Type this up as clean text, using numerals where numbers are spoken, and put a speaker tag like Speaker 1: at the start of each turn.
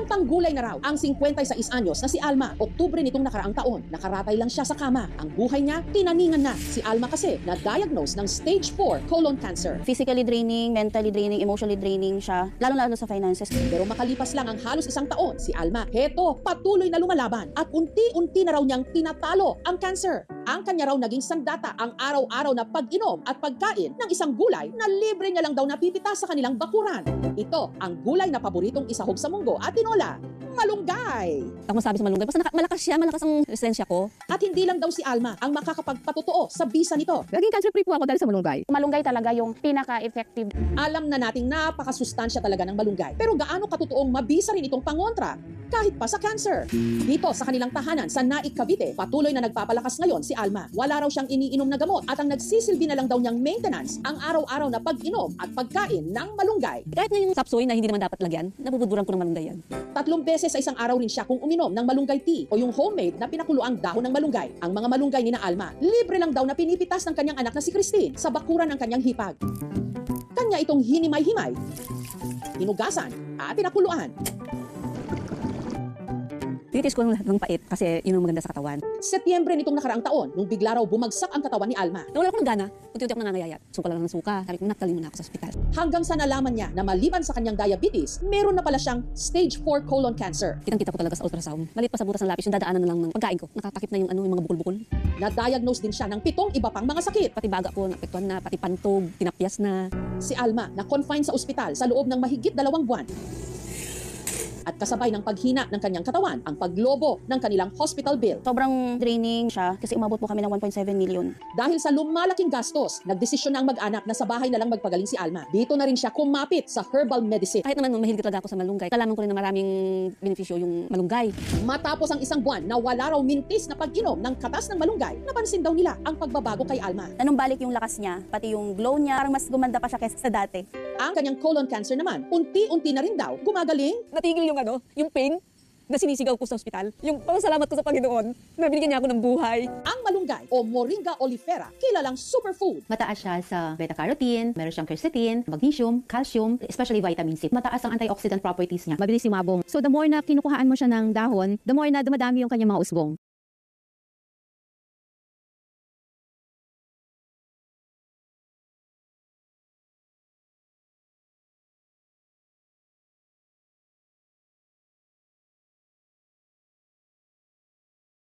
Speaker 1: Santang gulay na raw ang 56 anyos na si Alma. Oktubre nitong nakaraang taon, nakaratay lang siya sa kama. Ang buhay niya, tinaningan na. Si Alma kasi na-diagnose ng stage 4 colon cancer.
Speaker 2: Physically draining, mentally draining, emotionally draining siya, lalo-lalo sa finances.
Speaker 1: Pero makalipas lang ang halos isang taon, si Alma, heto, patuloy na lumalaban at unti-unti na raw niyang tinatalo ang cancer. Ang kanya raw naging sandata ang araw-araw na pag-inom at pagkain ng isang gulay na libre niya lang daw napipita sa kanilang bakuran. Ito ang gulay na paboritong isahog sa munggo at tinola, malunggay.
Speaker 2: Ako masabi sa malunggay, basta malakas siya, malakas ang resistensya ko.
Speaker 1: At hindi lang daw si Alma ang makakapagpatotoo sa bisa nito.
Speaker 3: Naging cancer-free po ako dahil sa malunggay.
Speaker 2: Malunggay talaga yung pinaka-effective.
Speaker 1: Alam na nating napakasustansya talaga ng malunggay. Pero gaano katotoong mabisa rin itong pangontra kahit pa sa cancer? Dito sa kanilang tahanan sa Naik, Cavite, patuloy na nagpapalakas ngayon si Alma. Wala raw siyang iniinom na gamot at ang nagsisilbi na lang daw niyang maintenance ang araw-araw na pag-inom at pagkain ng malunggay.
Speaker 2: Kahit na yung sapsoy na hindi naman dapat lagyan, nabubuduran ko ng malunggay yan.
Speaker 1: 3 beses sa isang araw rin siya kung uminom ng malunggay tea o yung homemade na pinakuluang dahon ng malunggay. Ang mga malunggay ni na Alma, libre lang daw na pinipitas ng kanyang anak na si Christine sa bakuran ng kanyang hipag. Kanya itong hinimay-himay, hinugasan at pinakuluan.
Speaker 2: Tinitis ko ng lahat ng pait kasi yun ang maganda sa katawan.
Speaker 1: Setyembre nitong nakaraang taon, nung bigla raw bumagsak ang katawan ni Alma.
Speaker 2: Nawala ko ng gana, unti-unti ako nangangayayat. Suka lang ng suka. Sabi ko, naktalin mo na ako sa ospital.
Speaker 1: Hanggang sa nalaman niya na maliban sa kanyang diabetes, meron na pala siyang stage 4 colon cancer.
Speaker 2: Kitang-kita ko talaga sa ultrasound. Maliit pa sa butas ng lapis, yung dadaanan na lang ng pagkain ko. Nakatakip na yung mga bukol-bukol.
Speaker 1: Na-diagnose din siya ng 7 iba pang mga sakit.
Speaker 2: Pati baga ko, naapektuhan na, pati pantog, tinapyas na.
Speaker 1: Si Alma na-confine sa ospital sa loob ng mahigit 2 buwan. At kasabay ng paghina ng kanyang katawan, ang paglobo ng kanilang hospital bill.
Speaker 2: Sobrang draining siya kasi umabot po kami ng 1.7 million.
Speaker 1: Dahil sa lumalaking gastos, nagdesisyon na ang mag-anak na sa bahay na lang magpagaling si Alma. Dito na rin siya kumapit sa herbal medicine.
Speaker 2: Kahit naman mahilig talaga ako sa malunggay, kalaman ko rin na maraming benepisyo yung malunggay.
Speaker 1: Matapos ang isang buwan na wala raw mintis na pag-inom ng katas ng malunggay, napansin daw nila ang pagbabago kay Alma.
Speaker 2: Anong balik yung lakas niya, pati yung glow niya, parang mas gumanda pa siya kaysa sa dati.
Speaker 1: Ang kanyang colon cancer naman, unti-unti na rin daw gumagaling.
Speaker 2: Natigil yung pain na sinisigaw ko sa ospital. Yung pasalamat ko sa Panginoon na binigyan niya ako ng buhay.
Speaker 1: Ang malunggay o Moringa oleifera, kilalang superfood.
Speaker 3: Mataas siya sa beta-carotene, meron siyang quercetin, magnesium, calcium, especially vitamin C. Mataas ang antioxidant properties niya. Mabilis sumabong. So the more na kinukuhaan mo siya ng dahon, the more na dumadami yung kanyang mga usbong.